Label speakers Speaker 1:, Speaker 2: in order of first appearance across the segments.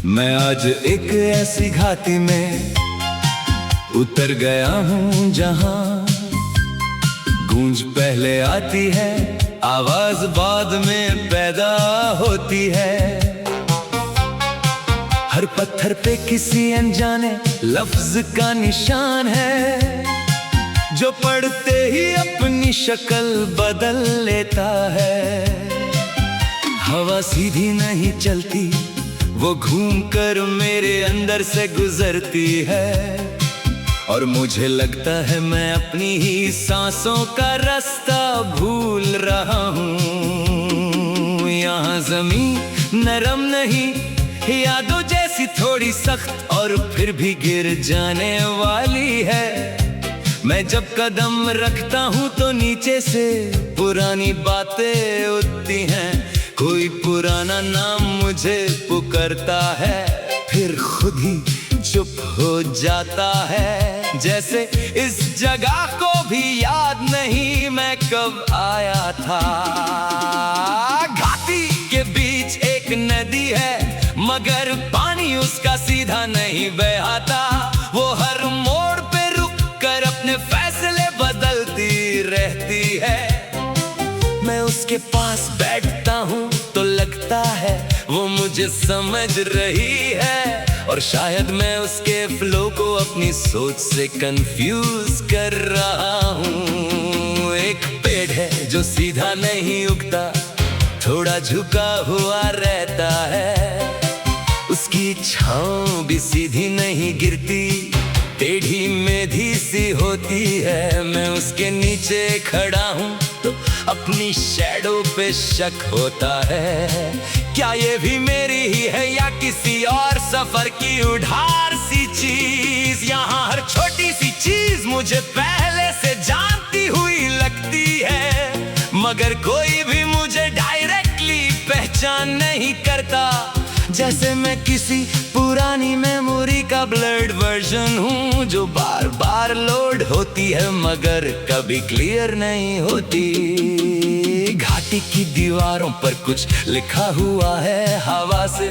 Speaker 1: मैं आज एक ऐसी घाटी में उतर गया हूँ जहाँ गूंज पहले आती है, आवाज बाद में पैदा होती है। हर पत्थर पे किसी अनजाने लफ्ज का निशान है, जो पढ़ते ही अपनी शक्ल बदल लेता है। हवा सीधी नहीं चलती, वो घूम कर मेरे अंदर से गुजरती है, और मुझे लगता है मैं अपनी ही सांसों का रास्ता भूल रहा हूँ। यहाँ जमीन नरम नहीं, यादों जैसी थोड़ी सख्त और फिर भी गिर जाने वाली है। मैं जब कदम रखता हूँ तो नीचे से पुरानी बातें उठती हैं, कोई पुराना नाम मुझे पुकारता है, फिर खुद ही चुप हो जाता है। जैसे इस जगह को भी याद नहीं मैं कब आया था। घाटी के बीच एक नदी है, मगर पानी उसका सीधा नहीं बहता। वो हर मोड़ पे रुक कर अपने फैसले बदलती रहती है। मैं उसके पास बैठता हूँ तो लगता है वो मुझे समझ रही है, और शायद मैं उसके फ्लो को अपनी सोच से कंफ्यूज कर रहा हूँ। एक पेड़ है जो सीधा नहीं उगता, थोड़ा झुका हुआ रहता है। उसकी छांव भी सीधी नहीं गिरती, टेढ़ी मेढ़ी सी होती है। मैं उसके नीचे खड़ा हूँ तो अपनी शैडो पे शक होता है। क्या ये भी मेरी ही है या किसी और सफर की उधार सी चीज? यहाँ हर छोटी सी चीज मुझे पहले से जानती हुई लगती है, मगर कोई भी मुझे डायरेक्टली पहचान नहीं करता। जैसे मैं किसी पुरानी मेमोरी का ब्लर्ड वर्जन हूँ, जो बार बार लोड होती है मगर कभी क्लियर नहीं होती। घाटी की दीवारों पर कुछ लिखा हुआ है हवा से,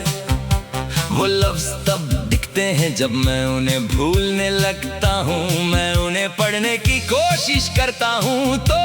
Speaker 1: वो लफ्ज तब दिखते हैं जब मैं उन्हें भूलने लगता हूँ। मैं उन्हें पढ़ने की कोशिश करता हूँ तो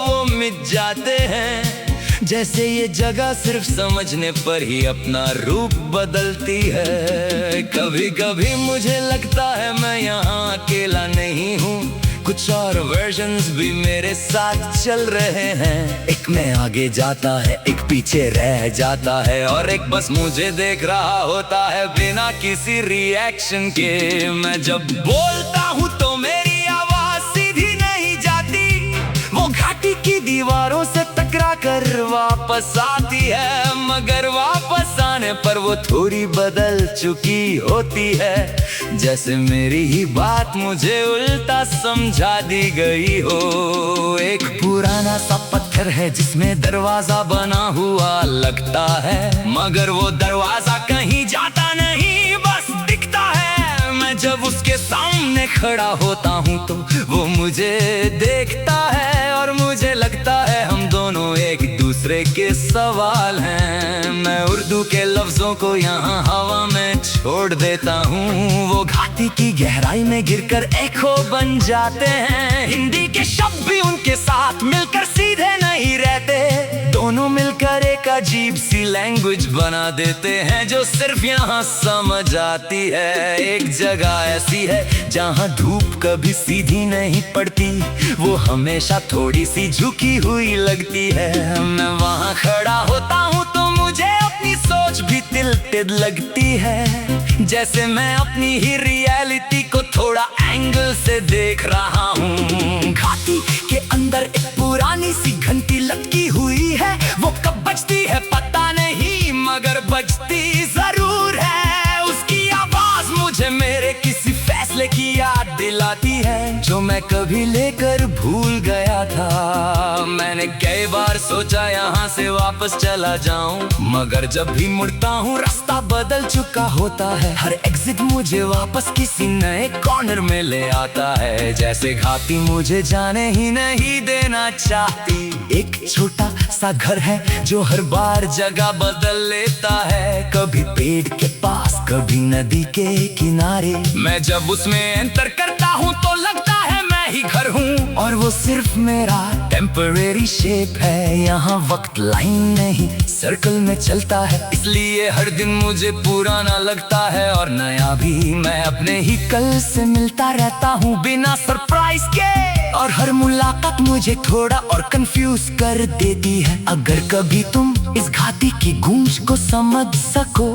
Speaker 1: वो मिट जाते हैं। जैसे ये जगह सिर्फ समझने पर ही अपना रूप बदलती है। कभी कभी मुझे लगता है मैं यहाँ अकेला नहीं हूँ, कुछ और वर्जन्स भी मेरे साथ चल रहे हैं। एक में आगे जाता है, एक पीछे रह जाता है, और एक बस मुझे देख रहा होता है बिना किसी रिएक्शन के। मैं जब बोलता हूँ तो मेरी आवाज सीधी नहीं जाती, वो घाटी की दीवारों से टकरा कर वापस आती है, मगर वापस आने पर वो थोड़ी बदल चुकी होती है। जैसे मेरी ही बात मुझे उल्टा समझा दी गई हो। एक पुराना सा पत्थर है जिसमें दरवाजा बना हुआ लगता है, मगर वो दरवाजा कहीं जाता नहीं, बस दिखता है। मैं जब उसके सामने खड़ा होता हूँ तो वो मुझे देखता है, और मुझे लगता है हम दोनों एक दूसरे के सवाल हैं। मैं उर्दू के लफ्जों को यहाँ हवा में छोड़ देता हूँ, वो घाटी की गहराई में गिरकर एको बन जाते हैं। हिंदी के शब्द भी उनके साथ मिलकर सीधे नहीं रहते, दोनों मिलकर एक अजीब सी लैंग्वेज बना देते हैं जो सिर्फ यहाँ समझ आती है। एक जगह ऐसी है जहाँ धूप कभी सीधी नहीं पड़ती, वो हमेशा थोड़ी सी झुकी हुई लगती है। मैं वहाँ खड़ा होता हूँ तो मुझे अपनी सोच भी टिल्टेड लगती है, जैसे मैं अपनी ही रियलिटी को थोड़ा एंगल से देख रहा हूँ। घाटी के अंदर एक पुरानी सी घंटी लटकी हुई है, वो कब बजती है पता नहीं, मगर बजती जरूर है। उसकी आवाज मुझे मेरे किसी फैसले की याद दिलाती है, जो जो मैं कभी लेकर भूल गया था। मैंने कई बार सोचा यहाँ से वापस चला जाऊं, मगर जब भी मुड़ता हूँ रास्ता बदल चुका होता है। हर एग्जिट मुझे वापस किसी नए कॉर्नर में ले आता है, जैसे घाटी मुझे जाने ही नहीं देना चाहती। एक छोटा सा घर है जो हर बार जगह बदल लेता है, कभी पेड़ के पास कभी नदी के किनारे। मैं जब उसमें एंटर करता हूँ तो लगता है मैं ही घर हूँ, और वो सिर्फ मेरा टेम्परेरी शेप है। यहाँ वक्त लाइन नहीं सर्कल में चलता है, इसलिए हर दिन मुझे पुराना लगता है और नया भी। मैं अपने ही कल से मिलता रहता हूँ बिना सरप्राइज के, और हर मुलाकात मुझे थोड़ा और कंफ्यूज कर देती है। अगर कभी तुम इस घाटी की गूंज को समझ सको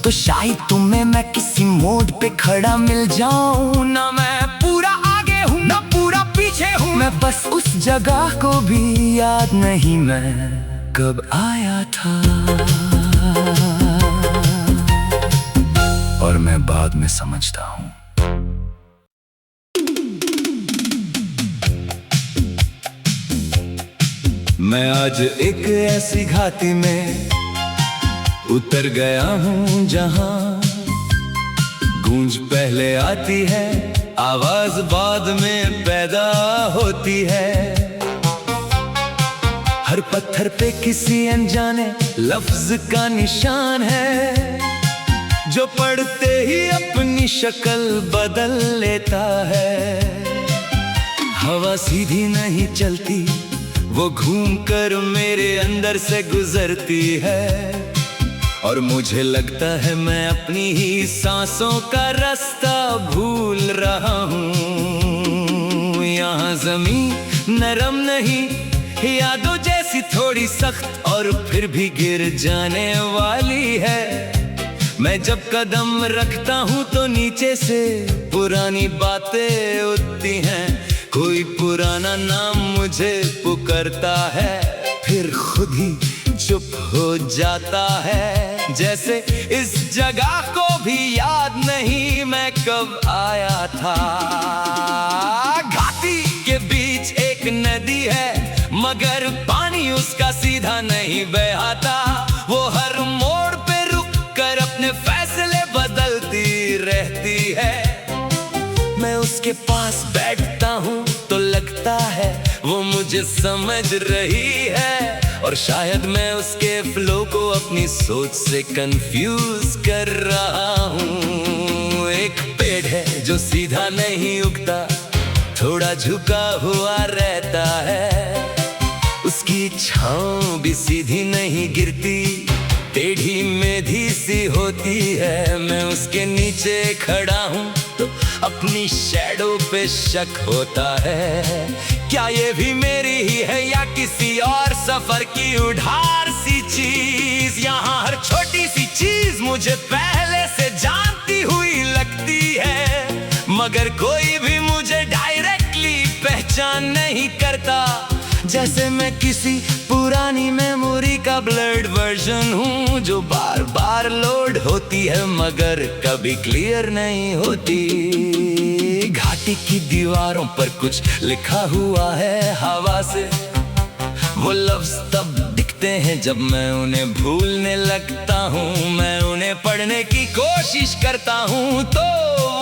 Speaker 1: तो शायद तुम्हें मैं किसी मोड़ पे खड़ा मिल जाऊं। ना मैं पूरा आगे हूँ ना पूरा पीछे हूँ, मैं बस उस जगह को भी याद नहीं मैं कब आया था, और मैं बाद में समझता हूँ। मैं आज एक ऐसी घाटी में उतर गया हूँ जहाँ गूंज पहले आती है, आवाज बाद में पैदा होती है। हर पत्थर पे किसी अनजाने लफ्ज का निशान है, जो पढ़ते ही अपनी शक्ल बदल लेता है। हवा सीधी नहीं चलती, वो घूम कर मेरे अंदर से गुजरती है, और मुझे लगता है मैं अपनी ही सांसों का रास्ता भूल रहा हूँ। यहाँ जमीन नरम नहीं, यादों जैसी थोड़ी सख्त और फिर भी गिर जाने वाली है। मैं जब कदम रखता हूँ तो नीचे से पुरानी बातें उठती हैं, कोई पुराना नाम मुझे पुकारता है, फिर खुद ही चुप हो जाता है। जैसे इस जगह को भी याद नहीं मैं कब आया था। घाटी के बीच एक नदी है, मगर पानी उसका सीधा नहीं बहता। वो हर मोड़ पे रुक कर अपने फैसले बदलती रहती है। मैं उसके पास बैठता हूँ तो लगता है वो मुझे समझ रही है, और शायद मैं उसके फ्लो को अपनी सोच से कंफ्यूज कर रहा हूँ। एक पेड़ है जो सीधा नहीं उगता, थोड़ा झुका हुआ रहता है। उसकी छांव भी सीधी नहीं गिरती, टेढ़ी मेढ़ी सी होती है। मैं उसके नीचे खड़ा हूँ तो अपनी शैडो पे शक होता है, क्या ये भी मेरी ही है या किसी और सफर की उधार सी चीज। यहाँ हर छोटी सी चीज मुझे पहले से जानती हुई लगती है, मगर कोई भी मुझे डायरेक्टली पहचान नहीं करता। जैसे मैं किसी पुरानी मेमोरी का ब्लर्ड वर्जन हूँ, जो बार बार लोड होती है मगर कभी क्लियर नहीं होती। घाटी की दीवारों पर कुछ लिखा हुआ है हवा से, वो लफ्ज तब दिखते हैं जब मैं उन्हें भूलने लगता हूँ। मैं उन्हें पढ़ने की कोशिश करता हूँ तो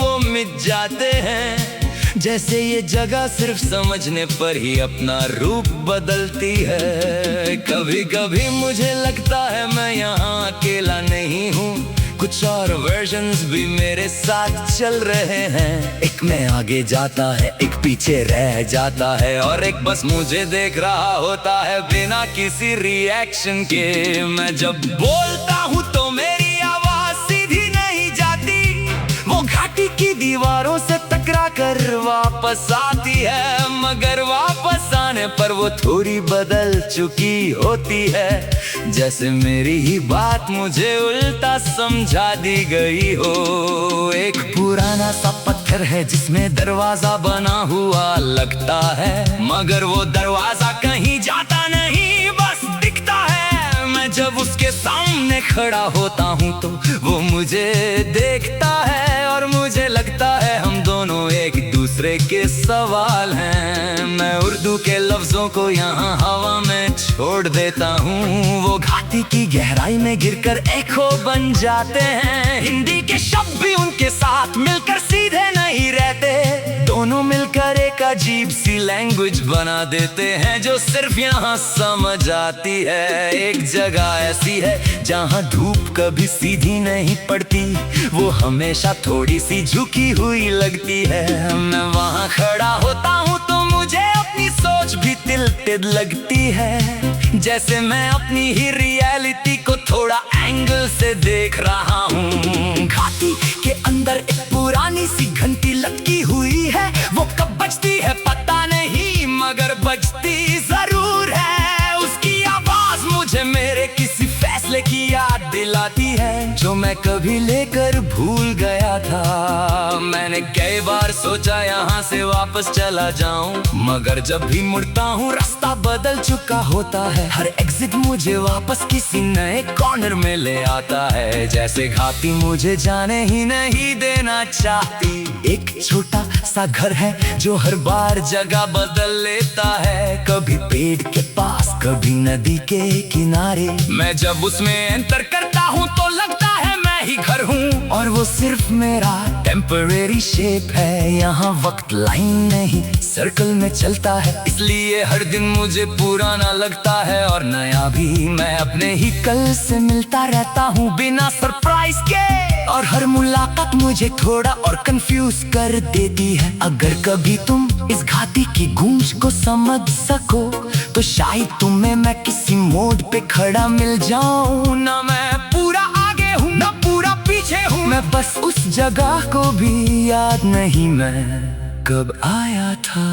Speaker 1: वो मिट जाते हैं। जैसे ये जगह सिर्फ समझने पर ही अपना रूप बदलती है। कभी कभी मुझे लगता है मैं यहाँ अकेला नहीं हूँ, कुछ और वर्जन्स भी मेरे साथ चल रहे हैं। एक में आगे जाता है, एक पीछे रह जाता है, और एक बस मुझे देख रहा होता है बिना किसी रिएक्शन के। मैं जब बोलता हूँ तो मेरी आवाज सीधी नहीं जाती, वो घाटी की दीवारों से टकरा कर वापस आती है, मगर वापस आने पर वो थोड़ी बदल चुकी होती है। जैसे मेरी ही बात मुझे उल्टा समझा दी गई हो। एक पुराना सा पत्थर है जिसमें दरवाजा बना हुआ लगता है, मगर वो दरवाजा कहीं जाता नहीं, बस दिखता है। मैं जब उसके सामने खड़ा होता हूँ तो वो मुझे देखता है, और मुझे लगता है हम दोनों एक दूसरे जज्बे के सवाल हैं। मैं उर्दू के लफ्जों को यहाँ हवा में छोड़ देता हूँ, वो घाटी की गहराई में गिरकर एको बन जाते हैं। हिंदी के शब्द भी उनके साथ मिलकर सीधे नहीं रहते, दोनों मिलकर एक अजीब सी लैंग्वेज बना देते हैं जो सिर्फ यहाँ समझ आती है। एक जगह ऐसी है जहाँ धूप कभी सीधी नहीं पड़ती, वो हमेशा थोड़ी सी झुकी हुई लगती है। मैं वहाँ खड़ा होता हूँ तो मुझे अपनी सोच भी तिलटिल लगती है, जैसे मैं अपनी ही रियलिटी को थोड़ा एंगल से देख रहा हूँ। घाटी के अंदर एक पुरानी सी घंटी लटकी हुई है, वो कब बजती है पता नहीं, मगर बजती जरूर है। उसकी आवाज मुझे मेरे किसी फैसले की याद दिलाती है जो मैं कभी लेकर भूल गया था। मैंने कई बार सोचा यहाँ से वापस चला जाऊं, मगर जब भी मुड़ता हूँ रास्ता बदल चुका होता है। हर एग्जिट मुझे वापस किसी नए कॉर्नर में ले आता है, जैसे घाटी मुझे जाने ही नहीं देना चाहती। एक छोटा सा घर है जो हर बार जगह बदल लेता है, कभी पेड़ के पास कभी नदी के किनारे। मैं जब उसमें एंटर करता हूँ तो लगता है मैं ही घर हूँ, और वो सिर्फ मेरा टेम्परेरी शेप है। यहाँ वक्त लाइन नहीं सर्कल में चलता है, इसलिए हर दिन मुझे पुराना लगता है और नया भी। मैं अपने ही कल से मिलता रहता हूँ बिना सरप्राइज के, और हर मुलाकात मुझे थोड़ा और कंफ्यूज कर देती है। अगर कभी तुम इस घाटी की गूंज को समझ सको तो शायद तुम्हें मैं किसी मोड़ पे खड़ा मिल जाऊं। ना मैं पूरा आगे हूँ ना पूरा पीछे हूँ, मैं बस उस जगह को भी याद नहीं मैं कब आया था।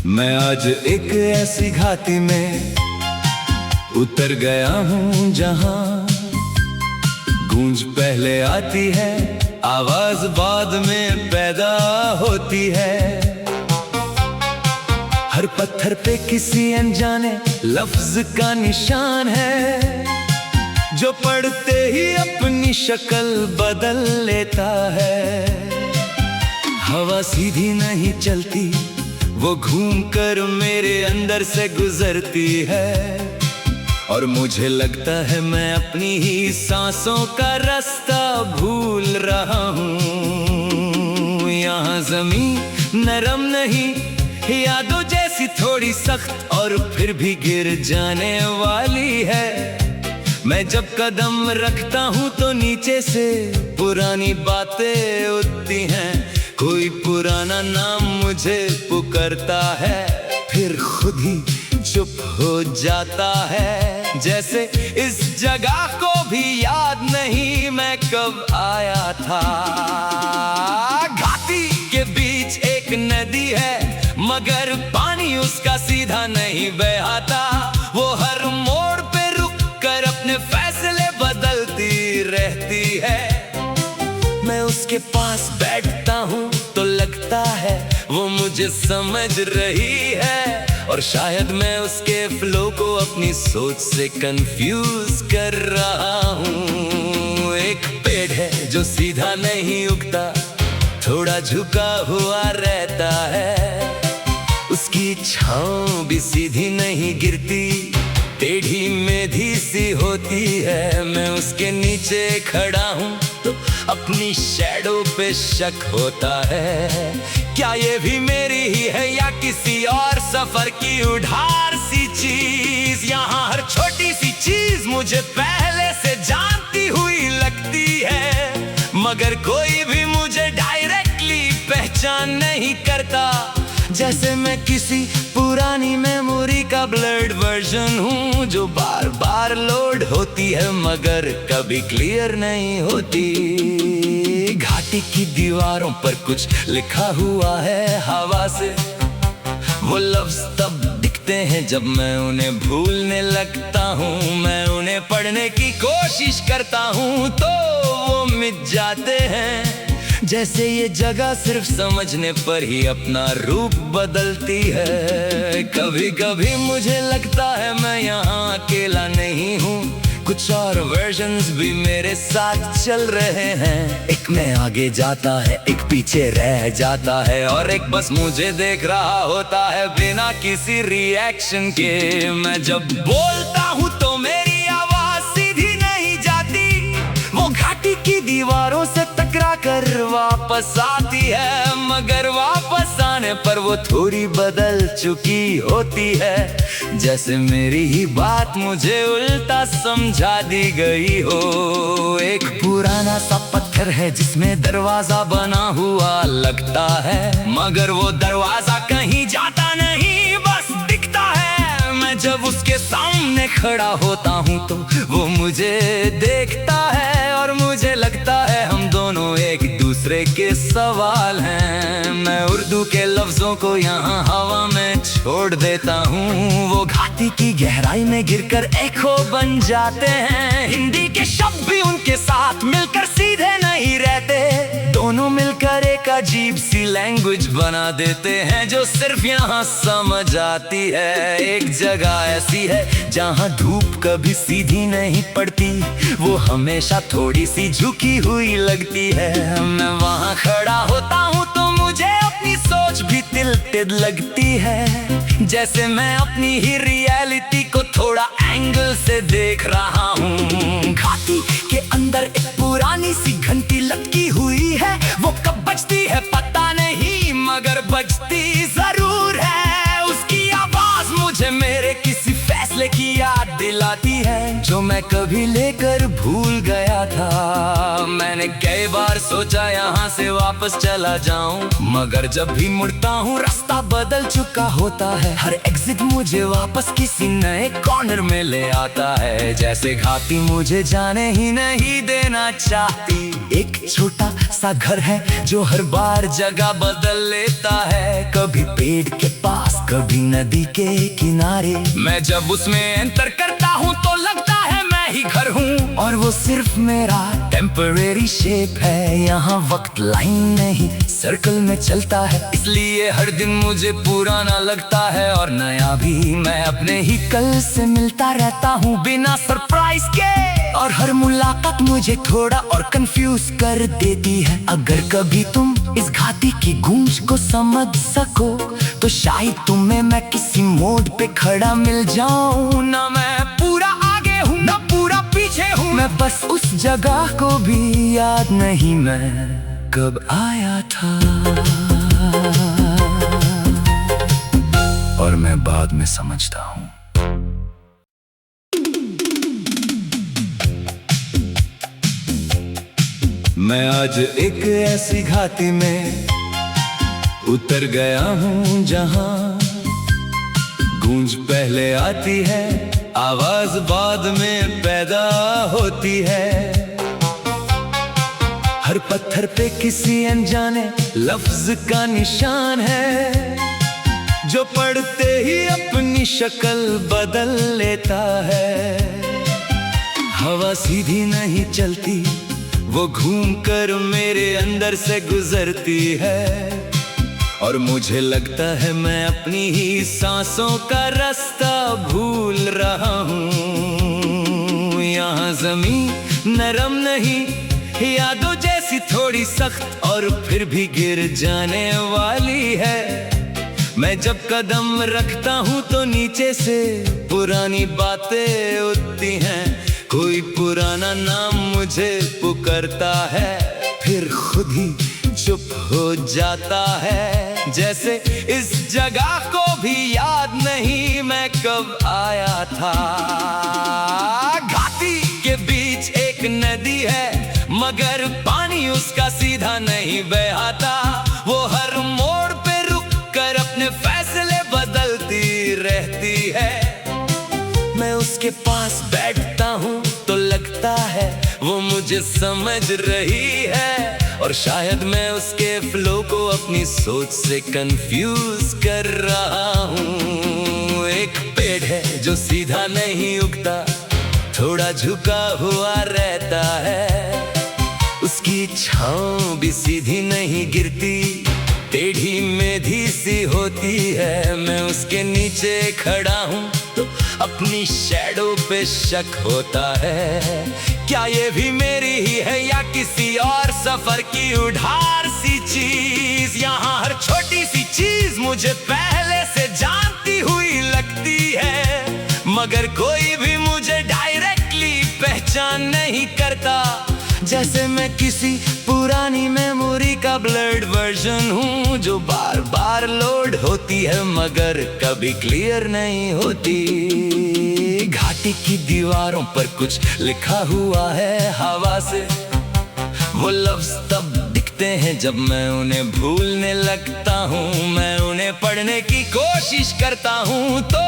Speaker 1: मैं आज एक ऐसी घाटी में उतर गया हूँ जहाँ गूंज पहले आती है, आवाज बाद में पैदा होती है। हर पत्थर पे किसी अनजाने लफ्ज का निशान है, जो पढ़ते ही अपनी शक्ल बदल लेता है। हवा सीधी नहीं चलती, वो घूम कर मेरे अंदर से गुजरती है, और मुझे लगता है मैं अपनी ही सांसों का रास्ता भूल रहा हूँ। यहाँ जमीन नरम नहीं, यादों जैसी थोड़ी सख्त और फिर भी गिर जाने वाली है। मैं जब कदम रखता हूँ तो नीचे से पुरानी बातें उठती हैं, कोई पुराना नाम मुझे पुकारता है, फिर खुद ही चुप हो जाता है, जैसे इस जगह को भी याद नहीं मैं कब आया था। घाटी के बीच एक नदी है, मगर पानी उसका सीधा नहीं बहता, वो हर मोड़ पे रुक कर अपने फैसले बदलती रहती है। मैं उसके पास बैठता हूँ तो लगता है वो मुझे समझ रही है, और शायद मैं उसके फ्लो को अपनी सोच से कंफ्यूज कर रहा हूँ। एक पेड़ है जो सीधा नहीं उगता, थोड़ा झुका हुआ रहता है, उसकी छांव भी सीधी नहीं गिरती, टेढ़ी मेढ़ी सी होती है। मैं उसके नीचे खड़ा हूँ तो अपनी शैडो पे शक होता है, क्या ये भी मेरी ही है या किसी और सफर की उधार सी चीज। यहाँ हर छोटी सी चीज मुझे पहले से जानती हुई लगती है, मगर कोई भी मुझे डायरेक्टली पहचान नहीं करता, जैसे मैं किसी पुरानी मेमोरी का ब्लर्ड वर्जन हूँ, जो बार बार लोड होती है मगर कभी क्लियर नहीं होती। घाटी की दीवारों पर कुछ लिखा हुआ है हवा से, वो लफ्ज तब दिखते हैं जब मैं उन्हें भूलने लगता हूँ। मैं उन्हें पढ़ने की कोशिश करता हूँ तो वो मिट जाते हैं, जैसे ये जगह सिर्फ समझने पर ही अपना रूप बदलती है। कभी कभी मुझे लगता है मैं यहाँ अकेला नहीं हूँ, कुछ और वर्जन्स भी मेरे साथ चल रहे हैं। एक में आगे जाता है, एक पीछे रह जाता है, और एक बस मुझे देख रहा होता है बिना किसी रिएक्शन के। मैं जब बोलता हूँ तो मेरी आवाज सीधी नहीं जाती, वो घाटी की दीवारों से टकरा कर वापस आती है। मगर वापस आने पर वो थोड़ी बदल चुकी होती है, जैसे मेरी ही बात मुझे उल्टा समझा दी गई हो। एक पुराना सा पत्थर है जिसमें दरवाजा बना हुआ लगता है, मगर वो दरवाजा कहीं जाता नहीं, बस दिखता है। मैं जब उसके सामने खड़ा होता हूँ तो वो मुझे देखता है, और मुझे लगता है हम दोनों एक दूसरे के सवाल हैं। मैं उर्दू के लफ्जों को यहाँ हवा में छोड़ देता हूँ, वो घाटी की गहराई में गिरकर एको बन जाते हैं। हिंदी के शब्द भी उनके साथ मिलकर सीधे नहीं रहते, दोनों मिलकर एक अजीब सी लैंग्वेज बना देते हैं जो सिर्फ यहाँ समझ आती है। एक जगह ऐसी है जहाँ धूप कभी सीधी नहीं पड़ती, वो हमेशा थोड़ी सी झुकी हुई लगती है। मैं वहाँ खड़ा होता हूँ तो मुझे अपनी सोच भी तिल लगती है, जैसे मैं अपनी ही रियलिटी को थोड़ा एंगल से देख रहा हूँ। घाटी के अंदर एक पुरानी सी घंटी लटकी हुई है, वो कब बजती है पता नहीं, मगर बजती जरूर है। उसकी आवाज मुझे मेरे किसी फैसले की याद दिलाती है जो मैं कभी लेकर भूल गया था। मैंने कई बार सोचा यहाँ से वापस चला जाऊं, मगर जब भी मुड़ता हूँ रास्ता बदल चुका होता है। हर एग्जिट मुझे वापस किसी नए कॉर्नर में ले आता है, जैसे घाटी मुझे जाने ही नहीं देना चाहती। एक छोटा सा घर है जो हर बार जगह बदल लेता है, कभी पेड़ के पास कभी नदी के किनारे। मैं जब उसमें एंटर करता हूँ तो लगता है मैं ही घर हूँ, और वो सिर्फ मेरा टेम्परेरी शेप है। यहाँ वक्त लाइन नहीं सर्कल में चलता है, इसलिए हर दिन मुझे पुराना लगता है और नया भी। मैं अपने ही कल से मिलता रहता हूँ बिना सरप्राइज के, और हर मुलाकात मुझे थोड़ा और कंफ्यूज कर देती है। अगर कभी तुम इस घाटी की गूंज को समझ सको तो शायद तुम्हें मैं किसी मोड़ पे खड़ा मिल जाऊं। ना मैं पूरा आगे हूँ ना पूरा पीछे हूँ, मैं बस उस जगह को भी याद नहीं मैं कब आया था, और मैं बाद में समझता हूँ। मैं आज एक ऐसी घाटी में उतर गया हूँ जहाँ गूंज पहले आती है, आवाज बाद में पैदा होती है। हर पत्थर पे किसी अनजाने लफ्ज का निशान है, जो पढ़ते ही अपनी शक्ल बदल लेता है। हवा सीधी नहीं चलती, वो घूम कर मेरे अंदर से गुजरती है, और मुझे लगता है मैं अपनी ही सांसों का रास्ता भूल रहा हूँ। यहाँ जमीन नरम नहीं, यादों जैसी थोड़ी सख्त और फिर भी गिर जाने वाली है। मैं जब कदम रखता हूँ तो नीचे से पुरानी बातें उठती हैं, कोई पुराना नाम मुझे पुकारता है, फिर खुद ही चुप हो जाता है, जैसे इस जगह को भी याद नहीं मैं कब आया था। घाटी के बीच एक नदी है, मगर पानी उसका सीधा नहीं बहता, वो हर मोड़ पे रुक कर अपने फैसले बदलती रहती है। मैं उसके पास बैठता हूँ तो लगता है वो मुझे समझ रही है, और शायद मैं उसके फ्लो को अपनी सोच से कंफ्यूज कर रहा हूँ। एक पेड़ है जो सीधा नहीं उगता, थोड़ा झुका हुआ रहता है, उसकी छांव भी सीधी नहीं गिरती, टेढ़ी मेढ़ी सी होती है। मैं उसके नीचे खड़ा हूँ तो अपनी शैडो पे शक होता है। क्या ये भी मेरी ही है या किसी और सफर की उधार सी चीज? यहाँ हर छोटी सी चीज मुझे पहले से जानती हुई लगती है, मगर कोई भी मुझे डायरेक्टली पहचान नहीं करता। जैसे मैं किसी पुरानी मेमोरी का ब्लर्ड वर्जन हूँ, जो बार बार लोड होती है मगर कभी क्लियर नहीं होती। घाटी की दीवारों पर कुछ लिखा हुआ है हवा से, वो लफ्ज तब दिखते हैं जब मैं उन्हें भूलने लगता हूँ। मैं उन्हें पढ़ने की कोशिश करता हूँ तो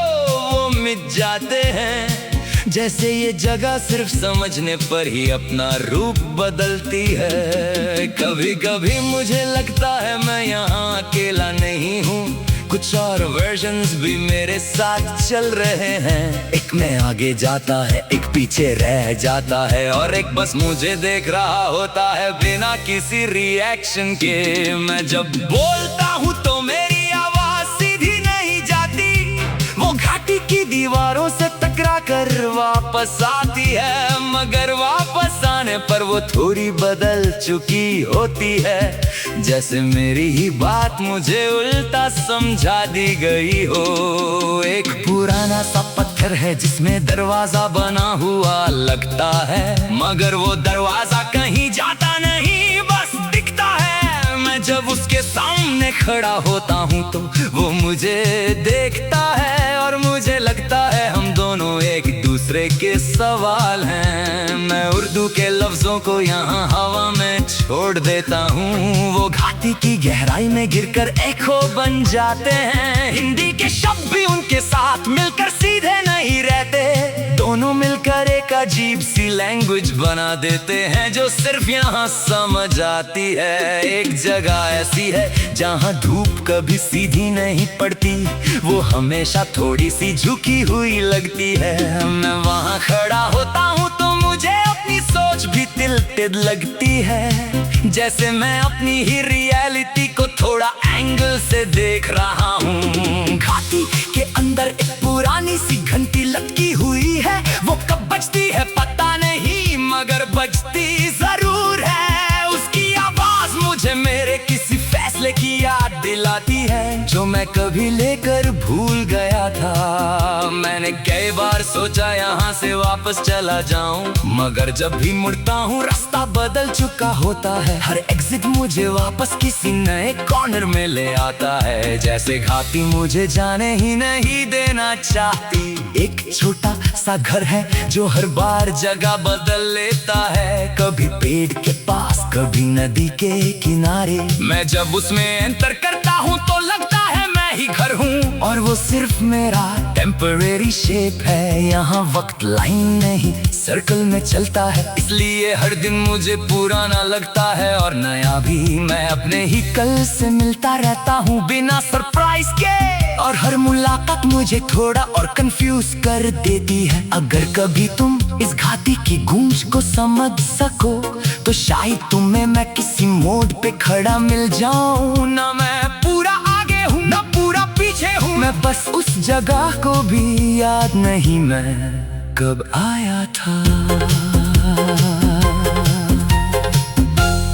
Speaker 1: वो मिट जाते हैं। जैसे ये जगह सिर्फ समझने पर ही अपना रूप बदलती है। कभी कभी मुझे लगता है मैं यहाँ अकेला नहीं हूँ, कुछ और वर्जन्स भी मेरे साथ चल रहे हैं। एक में आगे जाता है, एक पीछे रह जाता है, और एक बस मुझे देख रहा होता है बिना किसी रिएक्शन के। मैं जब बोलता हूँ तो मेरी आवाज सीधी नहीं जाती, वो घाटी की दीवारों से टकरा कर वापस आती है, मगर वापस आने पर वो थोड़ी बदल चुकी होती है। जैसे मेरी ही बात मुझे उल्टा समझा दी गई हो। एक पुराना सा पत्थर है जिसमें दरवाजा बना हुआ लगता है, मगर वो दरवाजा कहीं जाता नहीं, बस दिखता है। मैं जब उसके सामने खड़ा होता हूँ तो वो मुझे देखता है, और मुझे लगता है हम दोनों एक दूसरे के सवाल हैं। मैं उर्दू के लफ्जों को यहाँ हवा में छोड़ देता हूँ, वो घाटी की गहराई में गिरकर एको बन जाते हैं। हिंदी के शब्द भी उनके साथ मिलकर सीधे नहीं रहते, दोनों मिलकर एक अजीब सी लैंग्वेज बना देते हैं जो सिर्फ यहाँ समझ आती है। एक जगह ऐसी है जहाँ धूप कभी सीधी नहीं पड़ती, वो हमेशा थोड़ी सी झुकी हुई लगती है। मैं वहाँ खड़ा होता हूँ तो मुझे अपनी सोच भी टिल्टेड लगती है, जैसे मैं अपनी ही रियलिटी को थोड़ा एंगल से देख रहा हूँ। घाटी के अंदर एक पुरानी सी घंटी लटकी हुई है, वो कब बजती है पता नहीं, मगर बजती जरूर है। उसकी आवाज मुझे मेरे किसी फैसले की याद दिलाती है जो मैं कभी लेकर भूल गया था। मैंने कई बार सोचा यहाँ से वापस चला जाऊं, मगर जब भी मुड़ता हूँ रास्ता बदल चुका होता है। हर एग्जिट मुझे वापस किसी नए कॉर्नर में ले आता है, जैसे घाटी मुझे जाने ही नहीं देना चाहती। एक छोटा सा घर है जो हर बार जगह बदल लेता है, कभी पेड़ के पास कभी नदी के किनारे। मैं जब उसमें एंटर करता हूँ तो लगता है मैं ही घर हूँ, और वो सिर्फ मेरा टेम्परेरी शेप है। यहाँ वक्त लाइन नहीं सर्कल में चलता है, इसलिए हर दिन मुझे पुराना लगता है और नया भी। मैं अपने ही कल से मिलता रहता हूँ बिना सरप्राइज के, और हर मुलाकात मुझे थोड़ा और कंफ्यूज कर देती है। अगर कभी तुम इस घाटी की गूंज को समझ सको तो शायद तुम्हें मैं किसी मोड़ पे खड़ा मिल जाऊं। ना मैं पूरा आगे हूँ ना पूरा पीछे हूँ, मैं बस उस जगह को भी याद नहीं मैं कब आया था,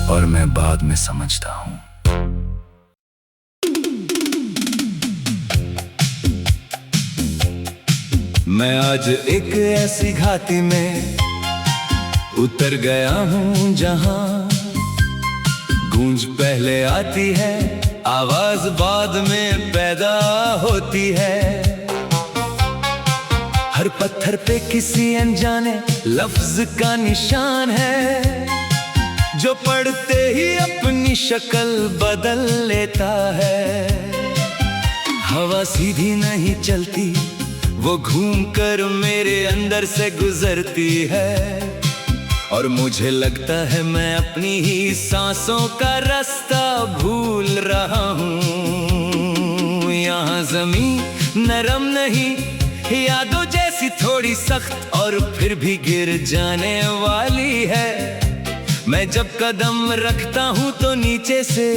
Speaker 1: और मैं बाद में समझता हूँ। मैं आज एक ऐसी घाटी में उतर गया हूँ जहाँ गूंज पहले आती है, आवाज बाद में पैदा होती है। हर पत्थर पे किसी अनजाने लफ्ज का निशान है, जो पढ़ते ही अपनी शक्ल बदल लेता है। हवा सीधी नहीं चलती, वो घूम कर मेरे अंदर से गुजरती है, और मुझे लगता है मैं अपनी ही सांसों का रास्ता भूल रहा हूँ। यहाँ जमीन नरम नहीं, यादों जैसी थोड़ी सख्त और फिर भी गिर जाने वाली है। मैं जब कदम रखता हूँ तो नीचे से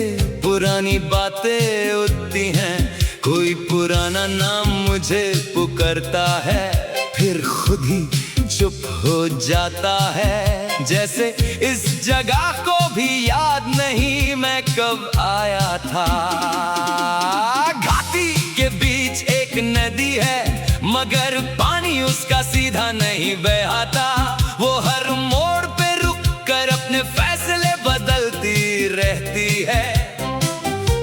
Speaker 1: पुरानी बातें उठती हैं, कोई पुराना नाम मुझे पुकारता है, फिर खुद ही चुप हो जाता है। जैसे इस जगह को भी याद नहीं मैं कब आया था। घाटी के बीच एक नदी है, मगर पानी उसका सीधा नहीं बहता। वो हर मोड़ पे रुक कर अपने फैसले बदलती रहती है।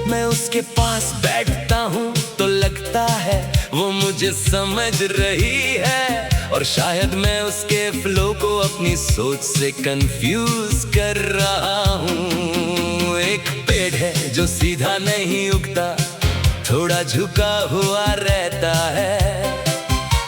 Speaker 1: मैं उसके पास बैठता हूँ तो लगता है वो मुझे समझ रही है, और शायद मैं उसके फ्लो को अपनी सोच से कंफ्यूज कर रहा हूँ। एक पेड़ है जो सीधा नहीं उगता, थोड़ा झुका हुआ रहता है।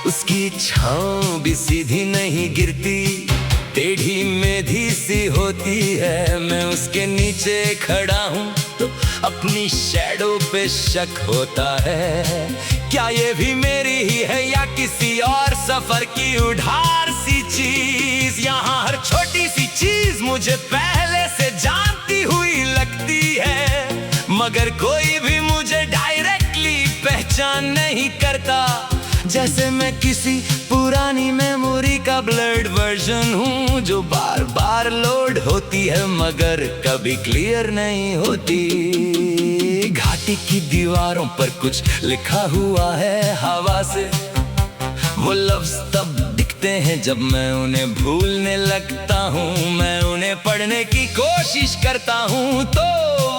Speaker 1: उसकी छांव भी सीधी नहीं गिरती, टेढ़ी मेढ़ी सी होती है। मैं उसके नीचे खड़ा हूँ तो अपनी शैडो पे शक होता है। क्या ये भी मेरी ही है या किसी और सफर की उधार सी चीज? यहाँ हर छोटी सी चीज मुझे पहले से जानती हुई लगती है, मगर कोई भी मुझे डायरेक्टली पहचान नहीं करता। जैसे मैं किसी पुरानी मेमोरी का ब्लर्ड वर्जन हूँ, जो बार बार लोड होती है मगर कभी क्लियर नहीं होती। घाटी की दीवारों पर कुछ लिखा हुआ है हवा से, वो लफ्ज तब दिखते हैं जब मैं उन्हें भूलने लगता हूँ। मैं उन्हें पढ़ने की कोशिश करता हूँ तो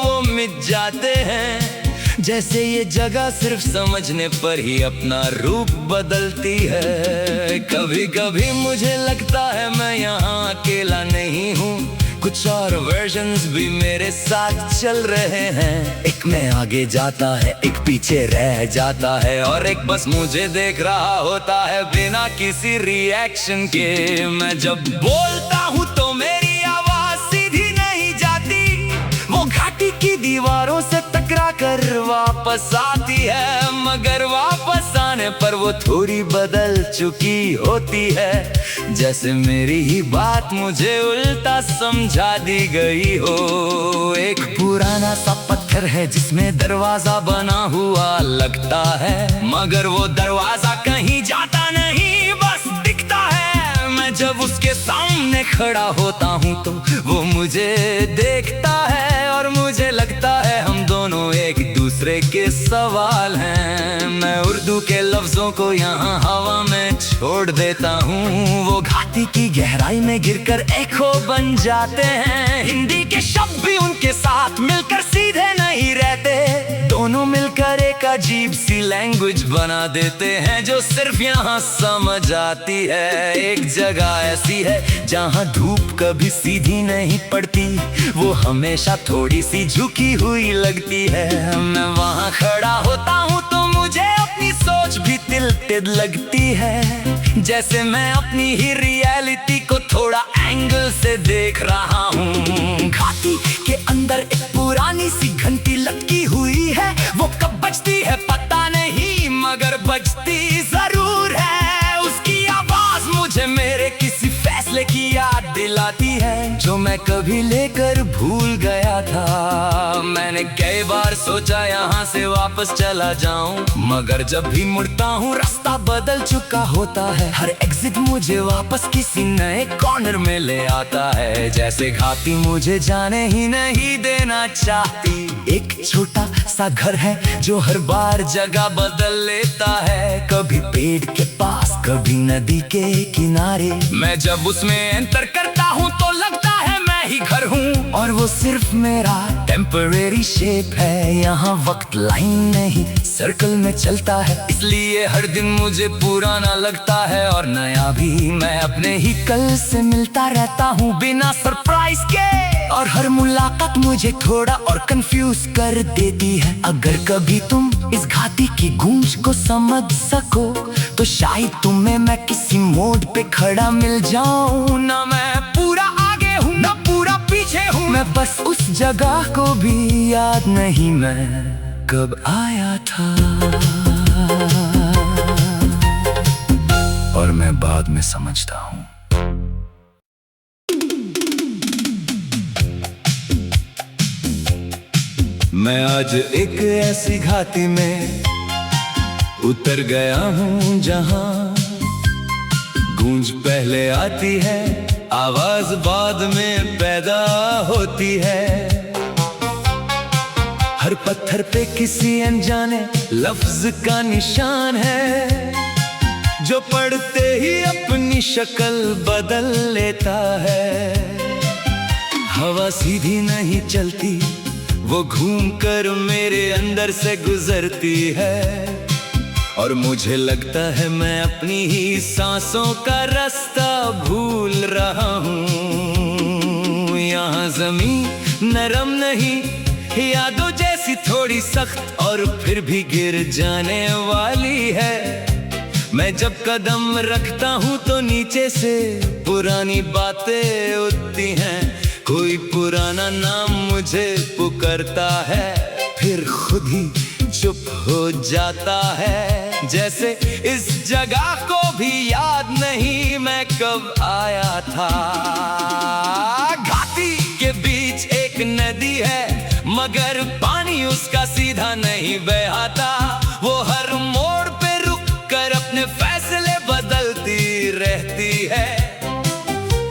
Speaker 1: वो मिट जाते हैं। जैसे ये जगह सिर्फ समझने पर ही अपना रूप बदलती है। कभी कभी मुझे लगता है मैं यहाँ अकेला नहीं हूँ, कुछ और वर्जन्स भी मेरे साथ चल रहे हैं। एक में आगे जाता है, एक पीछे रह जाता है, और एक बस मुझे देख रहा होता है बिना किसी रिएक्शन के। मैं जब बोलता हूँ तो मेरी आवाज सीधी नहीं जाती, वो घाटी की दीवारों से टकरा कर वापस आती है। मगर वापस आने पर वो थोड़ी बदल चुकी होती है, जैसे मेरी ही बात मुझे उल्टा समझा दी गई हो। एक पुराना सा पत्थर है जिसमें दरवाजा बना हुआ लगता है, मगर वो दरवाजा कहीं जाता नहीं, बस दिखता है। मैं जब उसके सामने खड़ा होता हूँ तो वो मुझे देखता है, और मुझे लगता है हम दोनों एक दूसरे के सवाल हैं। मैं उर्दू के लफ्जों को यहाँ हवा में छोड़ देता हूँ, वो घाटी की गहराई में गिरकर एको बन जाते हैं। हिंदी के शब्द भी उनके साथ मिलकर सीधे नहीं रहते, दोनों मिलकर एक अजीब सी लैंग्वेज बना देते हैं जो सिर्फ यहाँ समझ आती है। एक जगह ऐसी है जहाँ धूप कभी सीधी नहीं पड़ती, वो हमेशा थोड़ी सी झुकी हुई लगती है। मैं वहाँ खड़ा होता हूँ तो मुझे अपनी सोच भी तिलटिल लगती है, जैसे मैं अपनी ही रियलिटी को थोड़ा एंगल से देख रहा हूँ। घाटी के अंदर एक पुरानी सी घंटी लटकी हुई है, वो कब बजती है पता नहीं, मगर बजती जरूर है। उसकी आवाज मुझे मेरे किसी फैसले की याद दिलाती है, जो मैं कभी लेकर भूल गया था। मैंने कई बार सोचा यहाँ से वापस चला जाऊं, मगर जब भी मुड़ता हूँ रास्ता बदल चुका होता है। हर एग्जिट मुझे वापस किसी नए कॉर्नर में ले आता है, जैसे घाटी मुझे जाने ही नहीं देना चाहती। एक छोटा सा घर है जो हर बार जगह बदल लेता है, कभी पेड़ के पास कभी नदी के किनारे। मैं जब उसमें एंटर करता हूँ तो लगता है मैं ही घर हूँ, और वो सिर्फ मेरा टेम्परेरी शेप है। यहाँ वक्त लाइन नहीं सर्कल में चलता है, इसलिए हर दिन मुझे पुराना लगता है और नया भी। मैं अपने ही कल से मिलता रहता हूँ बिना सरप्राइज के, और हर मुलाकात मुझे थोड़ा और कंफ्यूज कर देती है। अगर कभी तुम इस घाटी की गूंज को समझ सको तो शायद तुम्हें मैं किसी मोड़ पे खड़ा मिल जाऊं। ना मैं पूरा आगे हूँ ना पूरा पीछे हूँ, मैं बस उस जगह को भी याद नहीं मैं कब आया था, और मैं बाद में समझता हूँ। मैं आज एक ऐसी घाटी में उतर गया हूँ जहाँ गूंज पहले आती है, आवाज बाद में पैदा होती है। हर पत्थर पे किसी अनजाने लफ्ज का निशान है, जो पढ़ते ही अपनी शक्ल बदल लेता है। हवा सीधी नहीं चलती, वो घूम कर मेरे अंदर से गुजरती है, और मुझे लगता है मैं अपनी ही सांसों का रास्ता भूल रहा हूँ। यहाँ जमीन नरम नहीं, यादों जैसी थोड़ी सख्त और फिर भी गिर जाने वाली है। मैं जब कदम रखता हूँ तो नीचे से पुरानी बातें उठती हैं, कोई पुराना नाम मुझे पुकारता है, फिर खुद ही चुप हो जाता है। जैसे इस जगह को भी याद नहीं मैं कब आया था। घाटी के बीच एक नदी है, मगर पानी उसका सीधा नहीं बहता। वो हर मोड़ पे रुक कर अपने फैसले बदलती रहती है।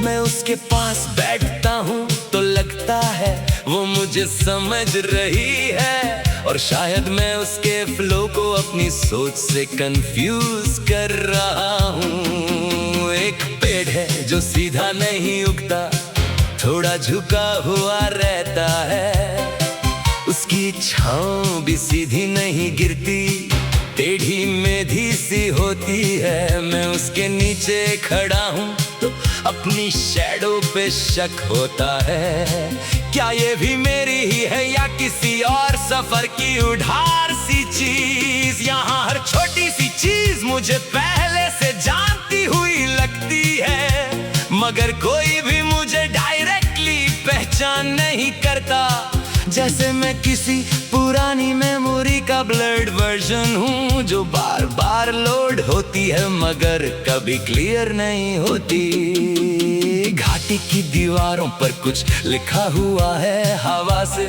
Speaker 1: मैं उसके पास बैठता हूँ तो लगता है वो मुझे समझ रही है, और शायद मैं उसके फ्लो को अपनी सोच से कंफ्यूज कर रहा हूँ। एक पेड़ है जो सीधा नहीं उगता, थोड़ा झुका हुआ रहता है। उसकी छांव भी सीधी नहीं गिरती, टेढ़ी मेढ़ी सी होती है। मैं उसके नीचे खड़ा हूँ तो अपनी शैडो पे शक होता है। क्या ये भी मेरी ही है या किसी और सफर की उधार सी चीज? यहाँ हर छोटी सी चीज मुझे पहले से जानती हुई लगती है, मगर कोई भी मुझे डायरेक्टली पहचान नहीं करता। जैसे मैं किसी पुरानी मेमोरी का ब्लर्ड वर्जन हूँ, जो बार बार लोड होती है मगर कभी क्लियर नहीं होती। घाटी की दीवारों पर कुछ लिखा हुआ है हवा से,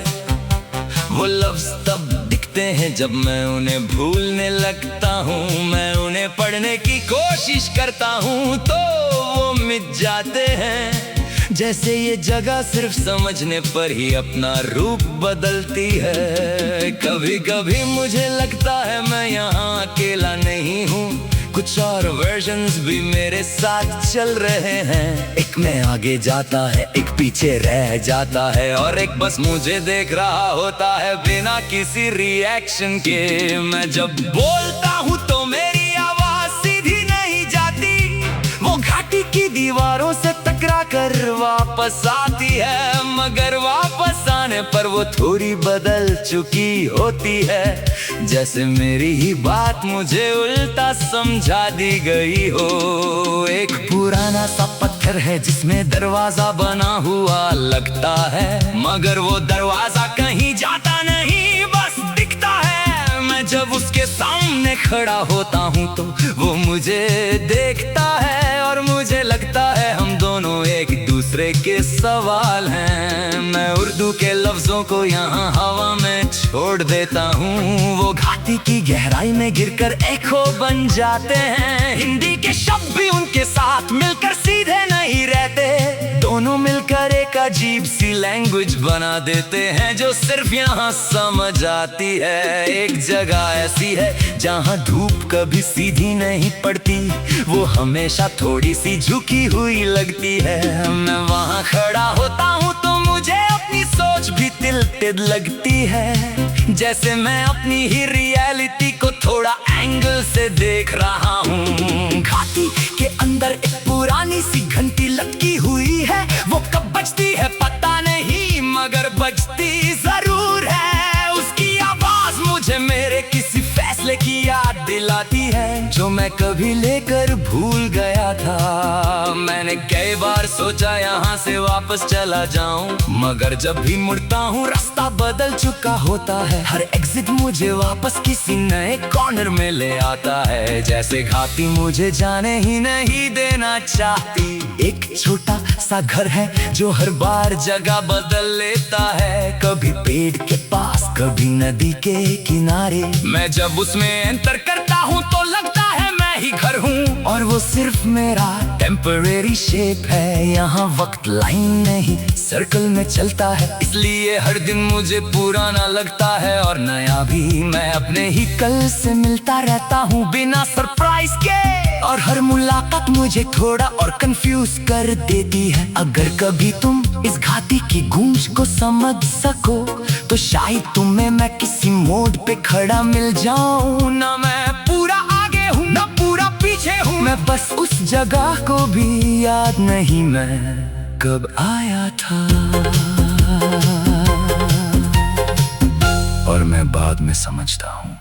Speaker 1: वो लफ्ज तब दिखते हैं जब मैं उन्हें भूलने लगता हूँ। मैं उन्हें पढ़ने की कोशिश करता हूँ तो वो मिट जाते हैं। जैसे ये जगह सिर्फ समझने पर ही अपना रूप बदलती है। कभी कभी मुझे लगता है मैं यहाँ अकेला नहीं हूँ, कुछ और वर्जन्स भी मेरे साथ चल रहे हैं। एक में आगे जाता है, एक पीछे रह जाता है, और एक बस मुझे देख रहा होता है बिना किसी रिएक्शन के। मैं जब बोलता हूँ तो मेरी आवाज सीधी नहीं जाती, वो घाटी की दीवारों से टकरा कर वापस आती है, मगर वापस आने पर वो थोड़ी बदल चुकी होती है। जैसे मेरी ही बात मुझे उल्टा समझा दी गई हो। एक पुराना सा पत्थर है जिसमें दरवाजा बना हुआ लगता है, मगर वो दरवाजा कहीं जाता नहीं, बस दिखता है। मैं जब उसके सामने खड़ा होता हूँ तो वो मुझे देखता है, और मुझे लगता है हम दोनों एक दूसरे के सवाल हैं। मैं उर्दू के लफ्जों को यहाँ हवा में छोड़ देता हूँ, वो घाटी की गहराई में गिरकर एको बन जाते हैं। हिंदी के शब्द भी उनके साथ मिलकर सीधे नहीं रहते, दोनों मिलकर एक अजीब सी लैंग्वेज बना देते हैं जो सिर्फ यहाँ समझ आती है। एक जगह ऐसी है जहाँ धूप कभी सीधी नहीं पड़ती, वो हमेशा थोड़ी सी झुकी हुई लगती है। मैं वहाँ खड़ा होता हूँ तो मुझे अपनी सोच भी तिलतिल लगती है, जैसे मैं अपनी ही रियलिटी को थोड़ा एंगल से देख रहा हूँ। घाटी के अंदर एक पुरानी सी घंटी लटकी हुई है, वो कब बजती है पता नहीं, मगर बजती जरूर है। उसकी आवाज मुझे मेरे किसी फैसले की याद दिलाती है, जो मैं कभी लेकर भूल गया था। मैंने कई बार सोचा यहाँ से वापस चला जाऊं, मगर जब भी मुड़ता हूँ रास्ता बदल चुका होता है। हर एग्जिट मुझे वापस किसी नए कॉर्नर में ले आता है, जैसे घाटी मुझे जाने ही नहीं देना चाहती। एक छोटा सा घर है जो हर बार जगह बदल लेता है, कभी पेड़ के पास कभी नदी के किनारे। मैं जब उस उसमें एंटर करता हूँ तो लगता है मैं ही घर हूँ। और वो सिर्फ मेरा टेम्परेरी शेप है, यहाँ वक्त लाइन नहीं सर्कल में चलता है। इसलिए हर दिन मुझे पुराना लगता है और नया भी। मैं अपने ही कल से मिलता रहता हूँ बिना सरप्राइज के। और हर मुलाकात मुझे थोड़ा और कंफ्यूज कर देती है। अगर कभी तुम इस घाटी की गूंज को समझ सको तो शायद तुम्हें मैं किसी मोड़ पे खड़ा मिल जाऊं। ना मैं पूरा आगे हूँ ना पूरा पीछे हूँ, मैं बस उस जगह को भी याद नहीं मैं कब आया था। और मैं बाद में समझता हूँ